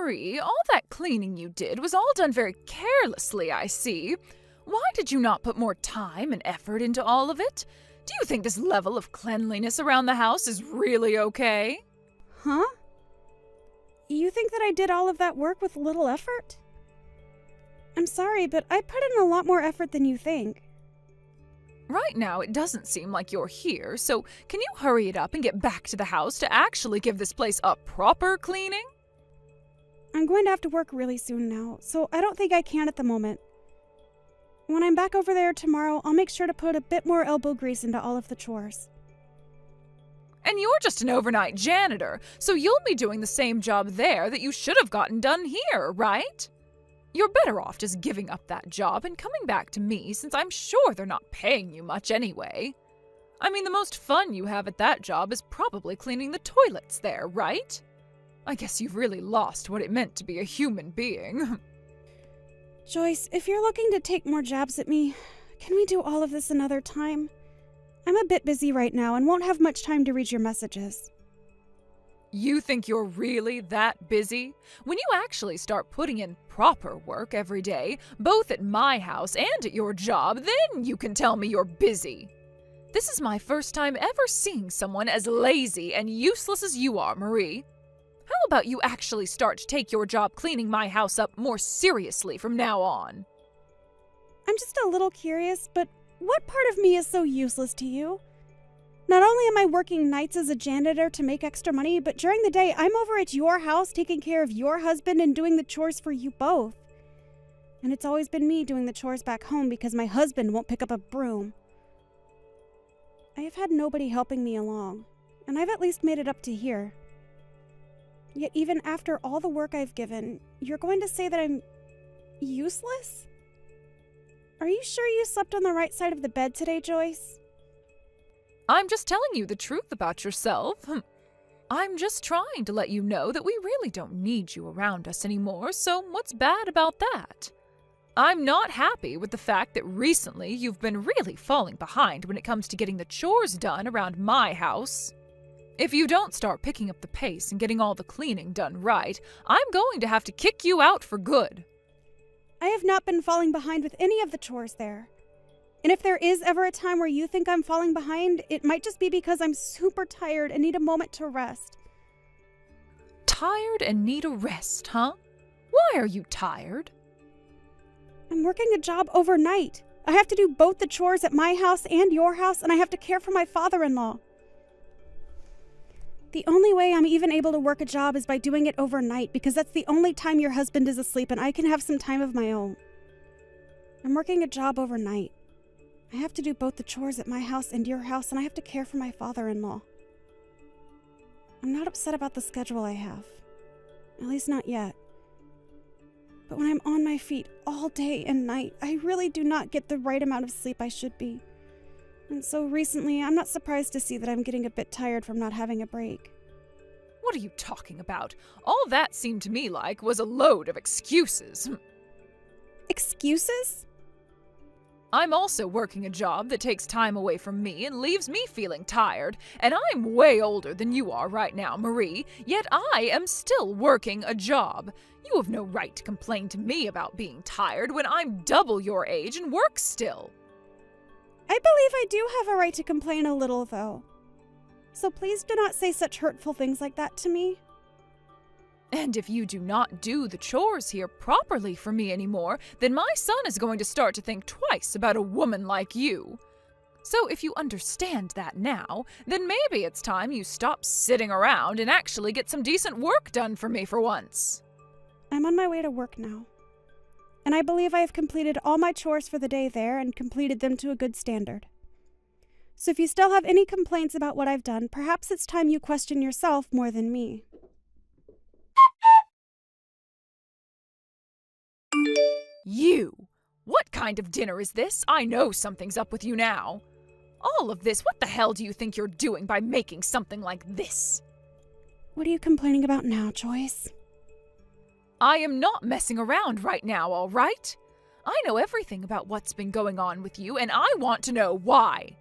Marie, all that cleaning you did was all done very carelessly, I see. Why did you not put more time and effort into all of it? Do you think this level of cleanliness around the house is really okay? Huh? You think that I did all of that work with little effort? I'm sorry, but I put in a lot more effort than you think. Right now, it doesn't seem like you're here, so can you hurry it up and get back to the house to actually give this place a proper cleaning? I'm going to have to work really soon now, so I don't think I can at the moment. When I'm back over there tomorrow, I'll make sure to put a bit more elbow grease into all of the chores. And you're just an overnight janitor, so you'll be doing the same job there that you should have gotten done here, right? You're better off just giving up that job and coming back to me, since I'm sure they're not paying you much anyway. I mean, the most fun you have at that job is probably cleaning the toilets there, right? I guess you've really lost what it meant to be a human being. Joyce, if you're looking to take more jabs at me, can we do all of this another time? I'm a bit busy right now and won't have much time to read your messages. You think you're really that busy? When you actually start putting in proper work every day, both at my house and at your job, then you can tell me you're busy. This is my first time ever seeing someone as lazy and useless as you are, Marie. How about you actually start to take your job cleaning my house up more seriously from now on? I'm just a little curious, but what part of me is so useless to you? Not only am I working nights as a janitor to make extra money, but during the day I'm over at your house taking care of your husband and doing the chores for you both. And it's always been me doing the chores back home because my husband won't pick up a broom. I have had nobody helping me along, and I've at least made it up to here. Yet even after all the work I've given, you're going to say that I'm useless? Are you sure you slept on the right side of the bed today, Joyce? I'm just telling you the truth about yourself. I'm just trying to let you know that we really don't need you around us anymore, so what's bad about that? I'm not happy with the fact that recently you've been really falling behind when it comes to getting the chores done around my house. If you don't start picking up the pace and getting all the cleaning done right, I'm going to have to kick you out for good. I have not been falling behind with any of the chores there. And if there is ever a time where you think I'm falling behind, it might just be because I'm super tired and need a moment to rest. Tired and need a rest, huh? Why are you tired? I'm working a job overnight. I have to do both the chores at my house and your house, and I have to care for my father-in-law. The only way I'm even able to work a job is by doing it overnight, because that's the only time your husband is asleep and I can have some time of my own. I'm working a job overnight. I have to do both the chores at my house and your house, and I have to care for my father-in-law. I'm not upset about the schedule I have. At least not yet. But when I'm on my feet all day and night, I really do not get the right amount of sleep I should be. And so recently, I'm not surprised to see that I'm getting a bit tired from not having a break. What are you talking about? All that seemed to me like was a load of excuses. Excuses? I'm also working a job that takes time away from me and leaves me feeling tired, and I'm way older than you are right now, Marie, yet I am still working a job. You have no right to complain to me about being tired when I'm double your age and work still. I believe I do have a right to complain a little, though. So please do not say such hurtful things like that to me. And if you do not do the chores here properly for me anymore, then my son is going to start to think twice about a woman like you. So if you understand that now, then maybe it's time you stop sitting around and actually get some decent work done for me for once. I'm on my way to work now. And I believe I have completed all my chores for the day there and completed them to a good standard. So if you still have any complaints about what I've done, perhaps it's time you question yourself more than me. You! What kind of dinner is this? I know something's up with you now. All of this, what the hell do you think you're doing by making something like this? What are you complaining about now, Joyce? I am not messing around right now, all right? I know everything about what's been going on with you, and I want to know why.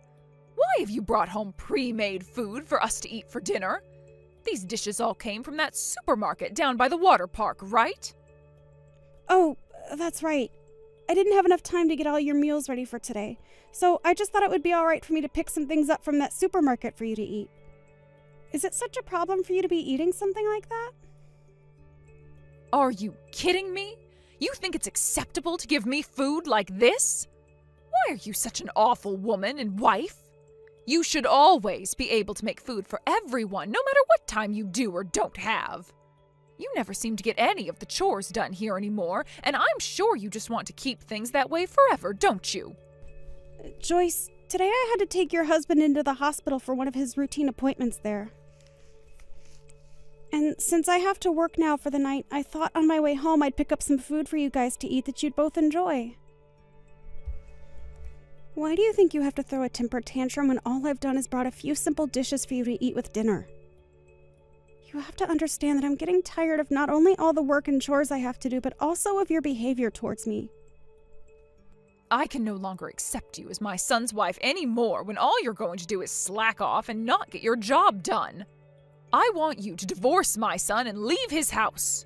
Why have you brought home pre-made food for us to eat for dinner? These dishes all came from that supermarket down by the water park, right? Oh, that's right. I didn't have enough time to get all your meals ready for today, so I just thought it would be all right for me to pick some things up from that supermarket for you to eat. Is it such a problem for you to be eating something like that? Are you kidding me? You think it's acceptable to give me food like this? Why are you such an awful woman and wife? You should always be able to make food for everyone, no matter what time you do or don't have. You never seem to get any of the chores done here anymore, and I'm sure you just want to keep things that way forever, don't you? Joyce, today I had to take your husband into the hospital for one of his routine appointments there. And since I have to work now for the night, I thought on my way home I'd pick up some food for you guys to eat that you'd both enjoy. Why do you think you have to throw a temper tantrum when all I've done is brought a few simple dishes for you to eat with dinner? You have to understand that I'm getting tired of not only all the work and chores I have to do, but also of your behavior towards me. I can no longer accept you as my son's wife anymore when all you're going to do is slack off and not get your job done. I want you to divorce my son and leave his house.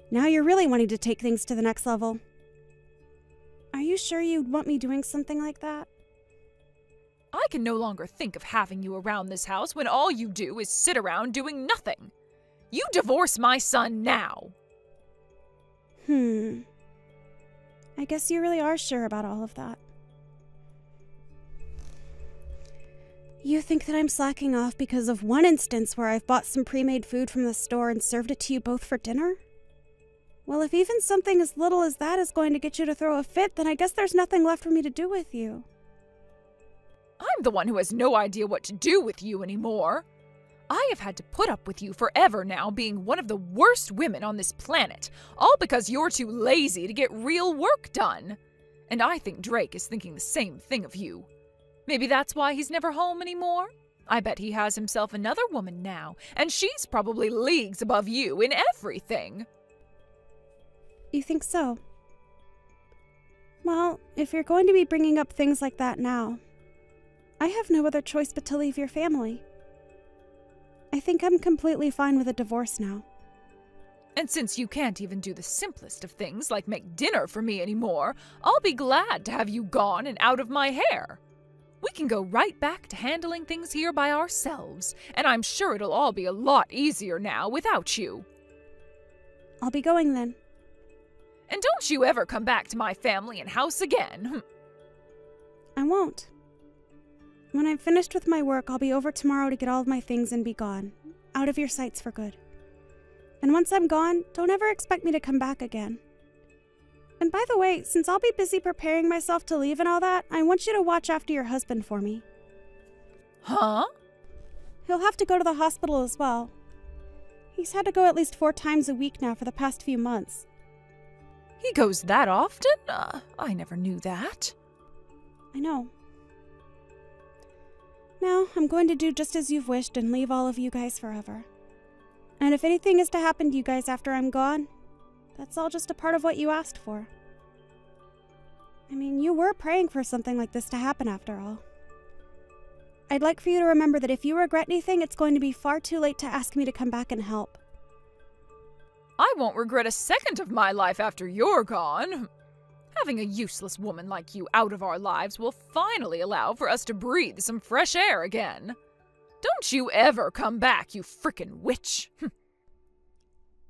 Now you're really wanting to take things to the next level. Are you sure you'd want me doing something like that? I can no longer think of having you around this house when all you do is sit around doing nothing. You divorce my son now. I guess you really are sure about all of that. You think that I'm slacking off because of one instance where I've bought some pre-made food from the store and served it to you both for dinner? Well, if even something as little as that is going to get you to throw a fit, then I guess there's nothing left for me to do with you. I'm the one who has no idea what to do with you anymore. I have had to put up with you forever now, being one of the worst women on this planet, all because you're too lazy to get real work done. And I think Drake is thinking the same thing of you. Maybe that's why he's never home anymore? I bet he has himself another woman now, and she's probably leagues above you in everything. You think so? Well, if you're going to be bringing up things like that now, I have no other choice but to leave your family. I think I'm completely fine with a divorce now. And since you can't even do the simplest of things like make dinner for me anymore, I'll be glad to have you gone and out of my hair. We can go right back to handling things here by ourselves, and I'm sure it'll all be a lot easier now without you. I'll be going then. And don't you ever come back to my family and house again. I won't. When I'm finished with my work, I'll be over tomorrow to get all of my things and be gone, out of your sights for good. And once I'm gone, don't ever expect me to come back again. And by the way, since I'll be busy preparing myself to leave and all that, I want you to watch after your husband for me. Huh? He'll have to go to the hospital as well. He's had to go at least 4 times a week now for the past few months. He goes that often? I never knew that. I know. Now, I'm going to do just as you've wished and leave all of you guys forever. And if anything is to happen to you guys after I'm gone, that's all just a part of what you asked for. I mean, you were praying for something like this to happen after all. I'd like for you to remember that if you regret anything, it's going to be far too late to ask me to come back and help. I won't regret a second of my life after you're gone. Having a useless woman like you out of our lives will finally allow for us to breathe some fresh air again. Don't you ever come back, you frickin' witch.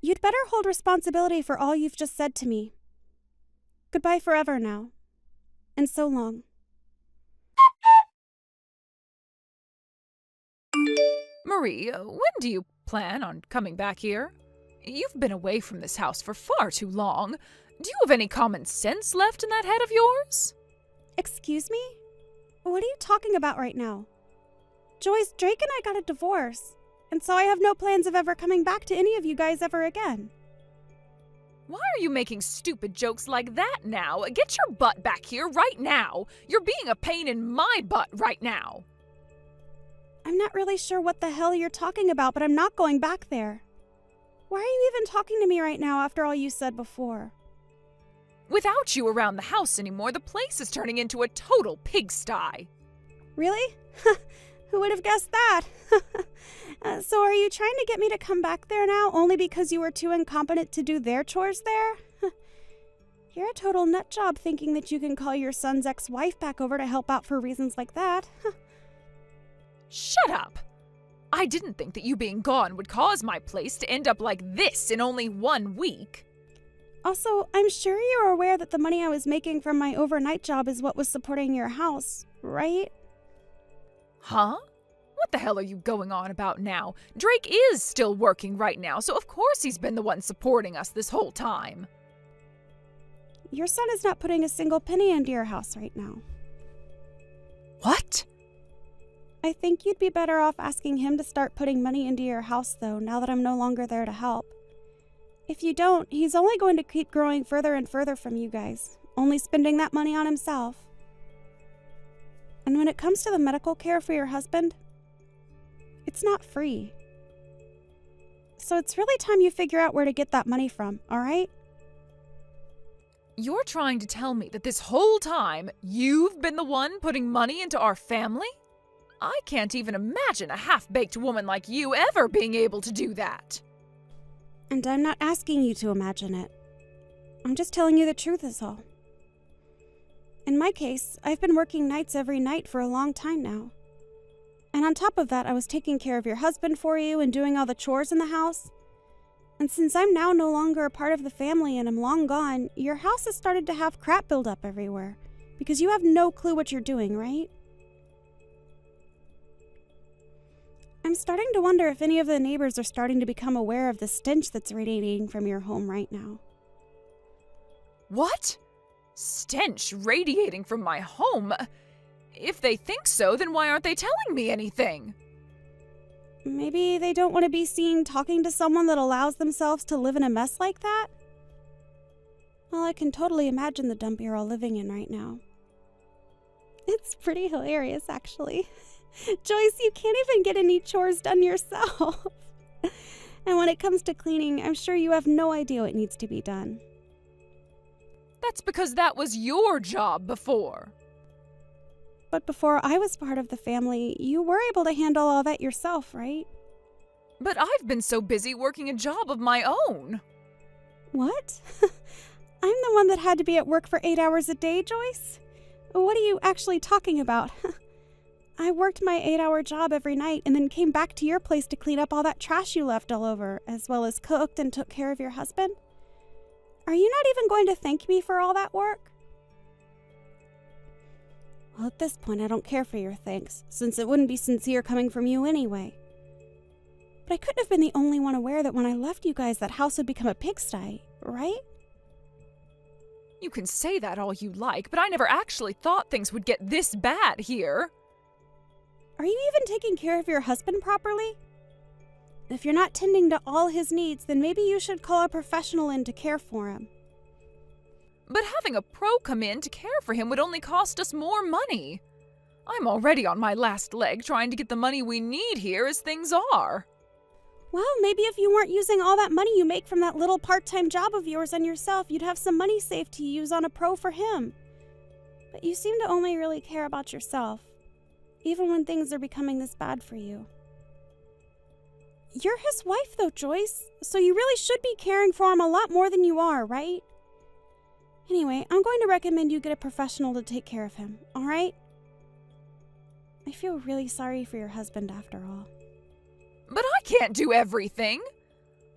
You'd better hold responsibility for all you've just said to me. Goodbye forever now. And so long. Marie, when do you plan on coming back here? You've been away from this house for far too long. Do you have any common sense left in that head of yours? Excuse me? What are you talking about right now? Joyce, Drake and I got a divorce, and so I have no plans of ever coming back to any of you guys ever again. Why are you making stupid jokes like that now? Get your butt back here right now. You're being a pain in my butt right now. I'm not really sure what the hell you're talking about, but I'm not going back there. Why are you even talking to me right now after all you said before? Without you around the house anymore, the place is turning into a total pigsty. Really? Who would have guessed that? So are you trying to get me to come back there now only because you were too incompetent to do their chores there? You're a total nut job thinking that you can call your son's ex-wife back over to help out for reasons like that. Shut up! I didn't think that you being gone would cause my place to end up like this in only 1 week. Also, I'm sure you're aware that the money I was making from my overnight job is what was supporting your house, right? Huh? What the hell are you going on about now? Drake is still working right now, so of course he's been the one supporting us this whole time. Your son is not putting a single penny into your house right now. What? I think you'd be better off asking him to start putting money into your house, though, now that I'm no longer there to help. If you don't, he's only going to keep growing further and further from you guys, only spending that money on himself. And when it comes to the medical care for your husband, it's not free. So it's really time you figure out where to get that money from, all right? You're trying to tell me that this whole time you've been the one putting money into our family? I can't even imagine a half-baked woman like you ever being able to do that. And I'm not asking you to imagine it. I'm just telling you the truth is all. In my case, I've been working nights every night for a long time now. And on top of that, I was taking care of your husband for you and doing all the chores in the house. And since I'm now no longer a part of the family and I'm long gone, your house has started to have crap build up everywhere. Because you have no clue what you're doing, right? I'm starting to wonder if any of the neighbors are starting to become aware of the stench that's radiating from your home right now. What? Stench radiating from my home? If they think so, then why aren't they telling me anything? Maybe they don't want to be seen talking to someone that allows themselves to live in a mess like that? Well, I can totally imagine the dump you're all living in right now. It's pretty hilarious, actually. Joyce, you can't even get any chores done yourself. And when it comes to cleaning, I'm sure you have no idea what needs to be done. That's because that was your job before. But before I was part of the family, you were able to handle all that yourself, right? But I've been so busy working a job of my own. What? I'm the one that had to be at work for 8 hours a day, Joyce? What are you actually talking about? I worked my 8-hour job every night and then came back to your place to clean up all that trash you left all over, as well as cooked and took care of your husband. Are you not even going to thank me for all that work? Well, at this point, I don't care for your thanks, since it wouldn't be sincere coming from you anyway. But I couldn't have been the only one aware that when I left you guys, that house would become a pigsty, right? You can say that all you like, but I never actually thought things would get this bad here. Are you even taking care of your husband properly? If you're not tending to all his needs, then maybe you should call a professional in to care for him. But having a pro come in to care for him would only cost us more money. I'm already on my last leg trying to get the money we need here as things are. Well, maybe if you weren't using all that money you make from that little part-time job of yours on yourself, you'd have some money saved to use on a pro for him. But you seem to only really care about yourself, even when things are becoming this bad for you. You're his wife, though, Joyce, so you really should be caring for him a lot more than you are, right? Anyway, I'm going to recommend you get a professional to take care of him, all right? I feel really sorry for your husband after all. But I can't do everything.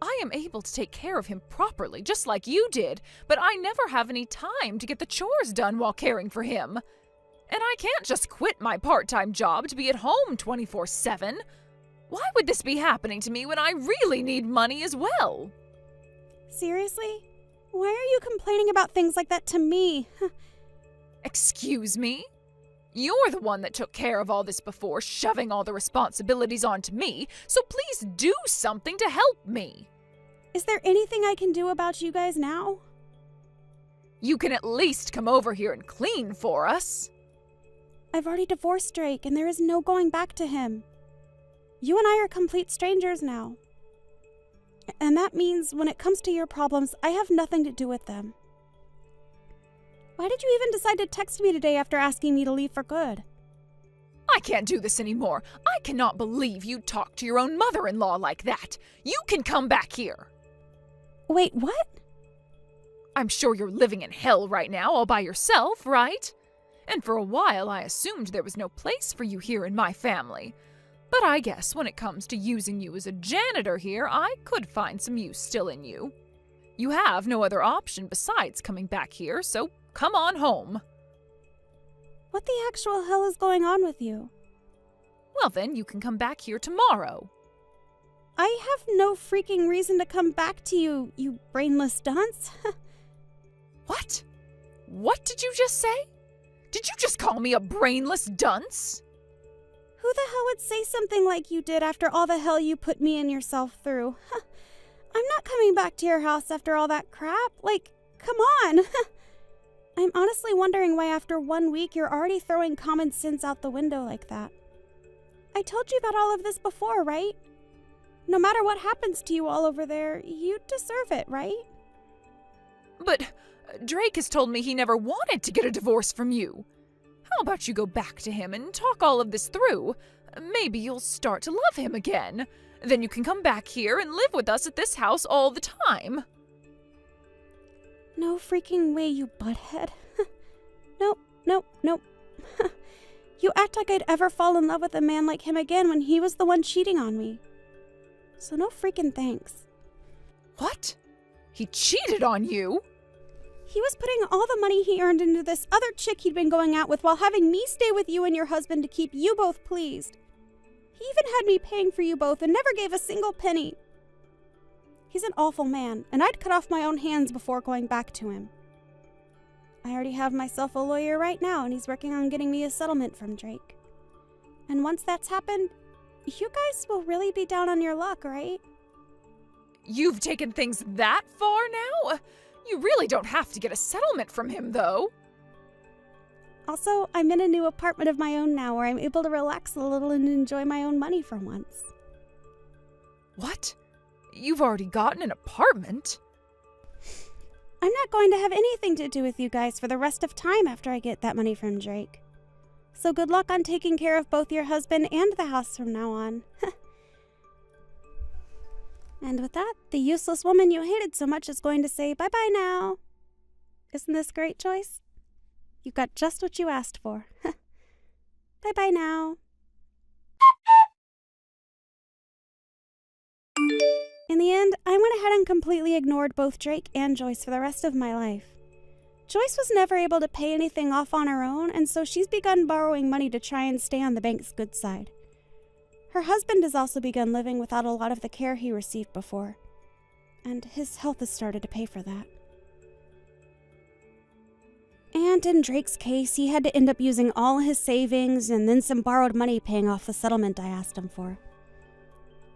I am able to take care of him properly, just like you did, but I never have any time to get the chores done while caring for him. And I can't just quit my part-time job to be at home 24/7. Why would this be happening to me when I really need money as well? Seriously? Why are you complaining about things like that to me? Excuse me? You're the one that took care of all this before, shoving all the responsibilities onto me, so please do something to help me. Is there anything I can do about you guys now? You can at least come over here and clean for us. I've already divorced Drake, and there is no going back to him. You and I are complete strangers now. And that means when it comes to your problems, I have nothing to do with them. Why did you even decide to text me today after asking me to leave for good? I can't do this anymore. I cannot believe you talk to your own mother-in-law like that. You can come back here. Wait, what? I'm sure you're living in hell right now all by yourself, right? And for a while I assumed there was no place for you here in my family. But I guess when it comes to using you as a janitor here, I could find some use still in you. You have no other option besides coming back here, so come on home. What the actual hell is going on with you? Well then, you can come back here tomorrow. I have no freaking reason to come back to you, you brainless dunce. What? What did you just say? Did you just call me a brainless dunce? Who the hell would say something like you did after all the hell you put me and yourself through? I'm not coming back to your house after all that crap. Like, come on. I'm honestly wondering why after 1 week you're already throwing common sense out the window like that. I told you about all of this before, right? No matter what happens to you all over there, you deserve it, right? But Drake has told me he never wanted to get a divorce from you. How about you go back to him and talk all of this through? Maybe you'll start to love him again. Then you can come back here and live with us at this house all the time. No freaking way, you butthead. Nope, nope, nope. You act like I'd ever fall in love with a man like him again when he was the one cheating on me. So no freaking thanks. What? He cheated on you? He was putting all the money he earned into this other chick he'd been going out with while having me stay with you and your husband to keep you both pleased. He even had me paying for you both and never gave a single penny. He's an awful man, and I'd cut off my own hands before going back to him. I already have myself a lawyer right now, and he's working on getting me a settlement from Drake. And once that's happened, you guys will really be down on your luck, right? You've taken things that far now? You really don't have to get a settlement from him, though. Also, I'm in a new apartment of my own now where I'm able to relax a little and enjoy my own money for once. What? You've already gotten an apartment? I'm not going to have anything to do with you guys for the rest of time after I get that money from Drake. So good luck on taking care of both your husband and the house from now on. And with that, the useless woman you hated so much is going to say bye-bye now. Isn't this a great choice? You got just what you asked for. Bye-bye now. In the end, I went ahead and completely ignored both Drake and Joyce for the rest of my life. Joyce was never able to pay anything off on her own, and so she's begun borrowing money to try and stay on the bank's good side. Her husband has also begun living without a lot of the care he received before, and his health has started to pay for that. And in Drake's case, he had to end up using all his savings and then some borrowed money paying off the settlement I asked him for.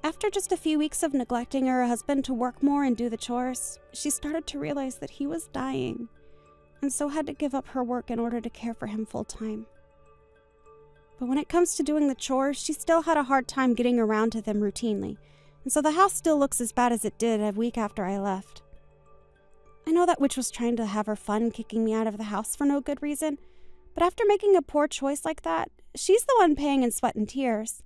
After just a few weeks of neglecting her husband to work more and do the chores, she started to realize that he was dying, and so had to give up her work in order to care for him full time. But when it comes to doing the chores, she still had a hard time getting around to them routinely, and so the house still looks as bad as it did a week after I left. I know that witch was trying to have her fun kicking me out of the house for no good reason, but after making a poor choice like that, she's the one paying in sweat and tears.